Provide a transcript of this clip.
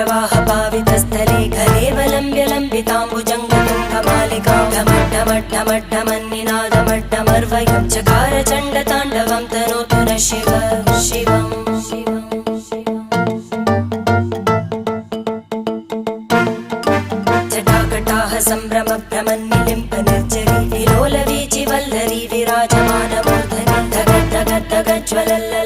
जटाटवीगलज्जलप्रवाहपावितस्थले घलेवलम्ब्य लम्बिताम्बुजङ्गतुङ्गमालिकां ढमड्ढमड्ढमड्ढमन्निनादमड्ढमर्वयं चकार चण्डताण्डवं तनोतु नः शिव शिवम् जटाकटाह सम्भ्रमभ्रमन्निलिम्प निर्जरी विलोलवीचिवल्लरी विराजमानमूर्धनि धगद्धगद्धगज्ज्वलल्ल